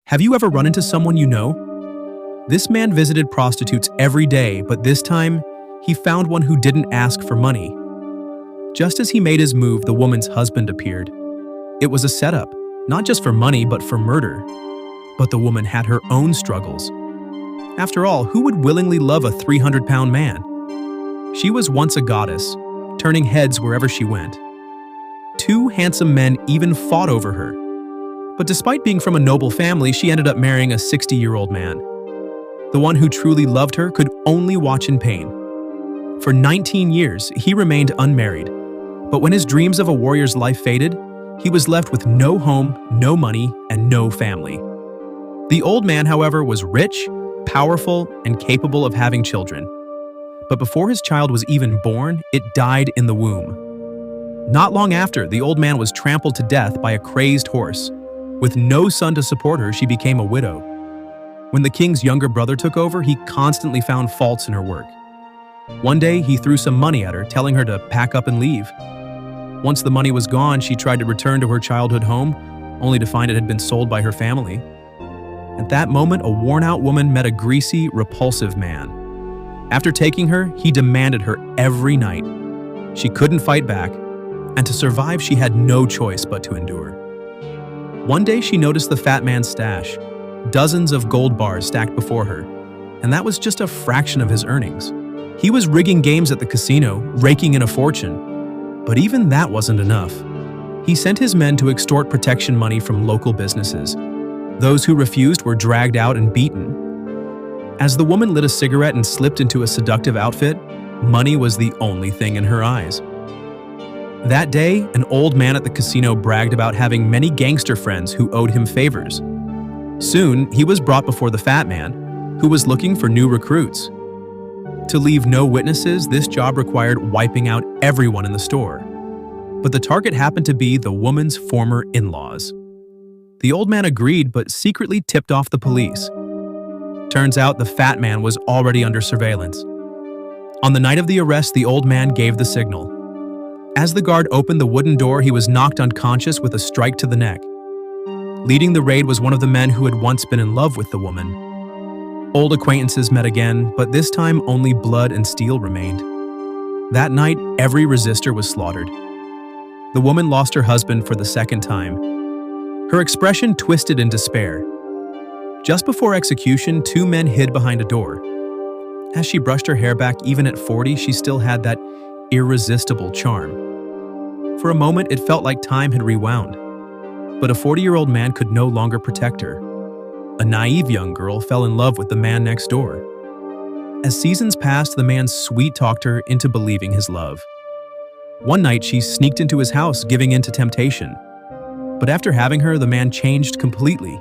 Have you ever run into someone you know? This man visited prostitutes every day, but this time, he found one who didn't ask for money. Just as he made his move, the woman's husband appeared. It was a setup, not just for money, but for murder. But the woman had her own struggles. After all, who would willingly love a 300-pound man? She was once a goddess, turning heads wherever she went. Two handsome men even fought over her. But despite being from a noble family, she ended up marrying a 60-year-old man. The one who truly loved her could only watch in pain. For 19 years, he remained unmarried. But when his dreams of a warrior's life faded, he was left with no home, no money, and no family. The old man, however, was rich, powerful, and capable of having children. But before his child was even born, it died in the womb. Not long after, the old man was trampled to death by a crazed horse. With no son to support her, she became a widow. When the king's younger brother took over, he constantly found faults in her work. One day, he threw some money at her, telling her to pack up and leave. Once the money was gone, she tried to return to her childhood home, only to find it had been sold by her family. At that moment, a worn-out woman met a greasy, repulsive man. After taking her, he demanded her every night. She couldn't fight back, and to survive, she had no choice but to endure. One day, she noticed the fat man's stash, dozens of gold bars stacked before her, and that was just a fraction of his earnings. He was rigging games at the casino, raking in a fortune. But even that wasn't enough. He sent his men to extort protection money from local businesses. Those who refused were dragged out and beaten. As the woman lit a cigarette and slipped into a seductive outfit, money was the only thing in her eyes. That day, an old man at the casino bragged about having many gangster friends who owed him favors. Soon, he was brought before the fat man, who was looking for new recruits. To leave no witnesses, this job required wiping out everyone in the store. But the target happened to be the woman's former in-laws. The old man agreed, but secretly tipped off the police. Turns out the fat man was already under surveillance. On the night of the arrest, the old man gave the signal. As the guard opened the wooden door, he was knocked unconscious with a strike to the neck. Leading the raid was one of the men who had once been in love with the woman. Old acquaintances met again, but this time only blood and steel remained. That night, every resistor was slaughtered. The woman lost her husband for the second time. Her expression twisted in despair. Just before execution, two men hid behind a door. As she brushed her hair back, even at 40, she still had that irresistible charm. For a moment, it felt like time had rewound. But a 40-year-old man could no longer protect her. A naive young girl fell in love with the man next door. As seasons passed, the man sweet-talked her into believing his love. One night, she sneaked into his house, giving in to temptation. But after having her, the man changed completely.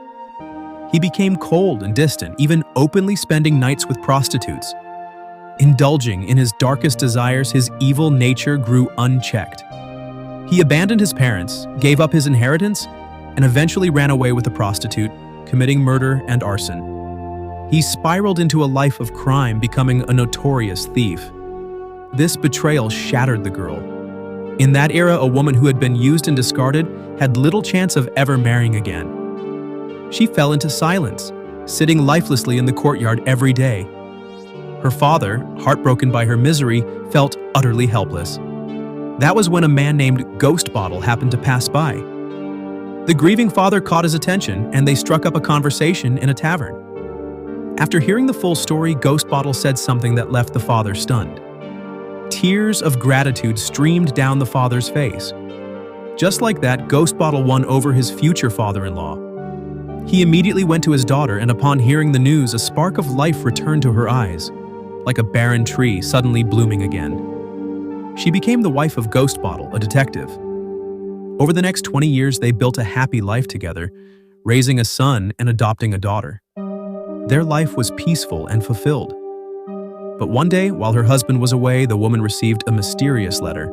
He became cold and distant, even openly spending nights with prostitutes. Indulging in his darkest desires, his evil nature grew unchecked. He abandoned his parents, gave up his inheritance, and eventually ran away with a prostitute, committing murder and arson. He spiraled into a life of crime, becoming a notorious thief. This betrayal shattered the girl. In that era, a woman who had been used and discarded had little chance of ever marrying again. She fell into silence, sitting lifelessly in the courtyard every day. Her father, heartbroken by her misery, felt utterly helpless. That was when a man named Ghost Bottle happened to pass by. The grieving father caught his attention, and they struck up a conversation in a tavern. After hearing the full story, Ghost Bottle said something that left the father stunned. Tears of gratitude streamed down the father's face. Just like that, Ghost Bottle won over his future father-in-law. He immediately went to his daughter, and upon hearing the news, a spark of life returned to her eyes, like a barren tree suddenly blooming again. She became the wife of Ghost Bottle, a detective. Over the next 20 years, they built a happy life together, raising a son and adopting a daughter. Their life was peaceful and fulfilled. But one day, while her husband was away, the woman received a mysterious letter.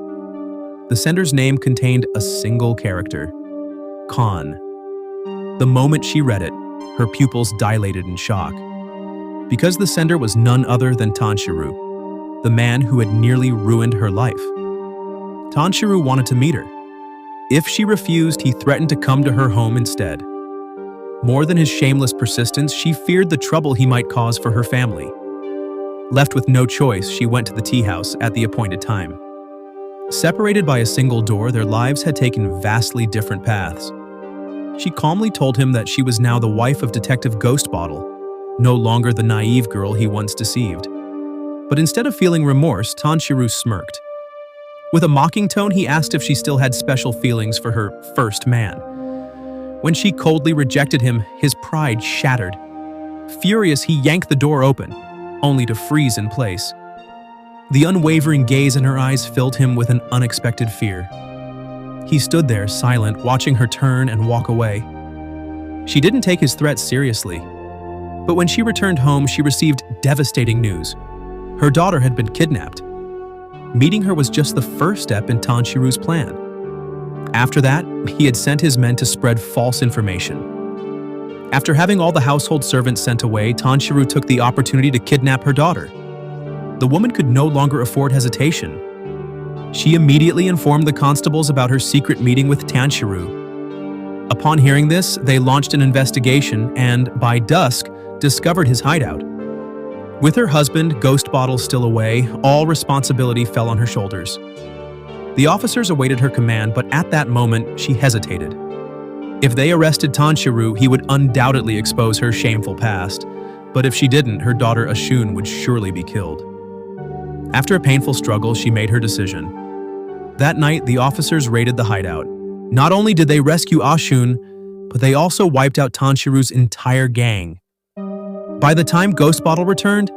The sender's name contained a single character: Khan. The moment she read it, her pupils dilated in shock. Because the sender was none other than Tanshiru, the man who had nearly ruined her life. Tanshiru wanted to meet her. If she refused, he threatened to come to her home instead. More than his shameless persistence, she feared the trouble he might cause for her family. Left with no choice, she went to the tea house at the appointed time. Separated by a single door, their lives had taken vastly different paths. She calmly told him that she was now the wife of Detective Ghostbottle, no longer the naive girl he once deceived. But instead of feeling remorse, Tanchiru smirked. With a mocking tone, he asked if she still had special feelings for her first man. When she coldly rejected him, his pride shattered. Furious, he yanked the door open, only to freeze in place. The unwavering gaze in her eyes filled him with an unexpected fear. He stood there, silent, watching her turn and walk away. She didn't take his threats seriously. But when she returned home, she received devastating news. Her daughter had been kidnapped. Meeting her was just the first step in Tanchiru's plan. After that, he had sent his men to spread false information. After having all the household servants sent away, Tanchiru took the opportunity to kidnap her daughter. The woman could no longer afford hesitation. She immediately informed the constables about her secret meeting with Tanchiru. Upon hearing this, they launched an investigation and, by dusk, discovered his hideout. With her husband, Ghostbottle, still away, all responsibility fell on her shoulders. The officers awaited her command, but at that moment, she hesitated. If they arrested Tanchiru, he would undoubtedly expose her shameful past. But if she didn't, her daughter Ashun would surely be killed. After a painful struggle, she made her decision. That night, the officers raided the hideout. Not only did they rescue Ashun, but they also wiped out Tanchiru's entire gang. By the time Ghostbottle returned,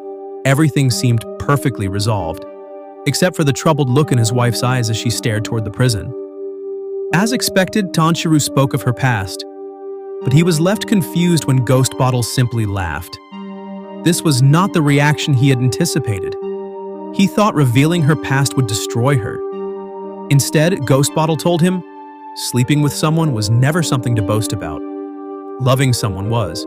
everything seemed perfectly resolved, except for the troubled look in his wife's eyes as she stared toward the prison. As expected, Tanchiru spoke of her past, but he was left confused when Ghostbottle simply laughed. This was not the reaction he had anticipated. He thought revealing her past would destroy her. Instead, Ghostbottle told him, sleeping with someone was never something to boast about. Loving someone was.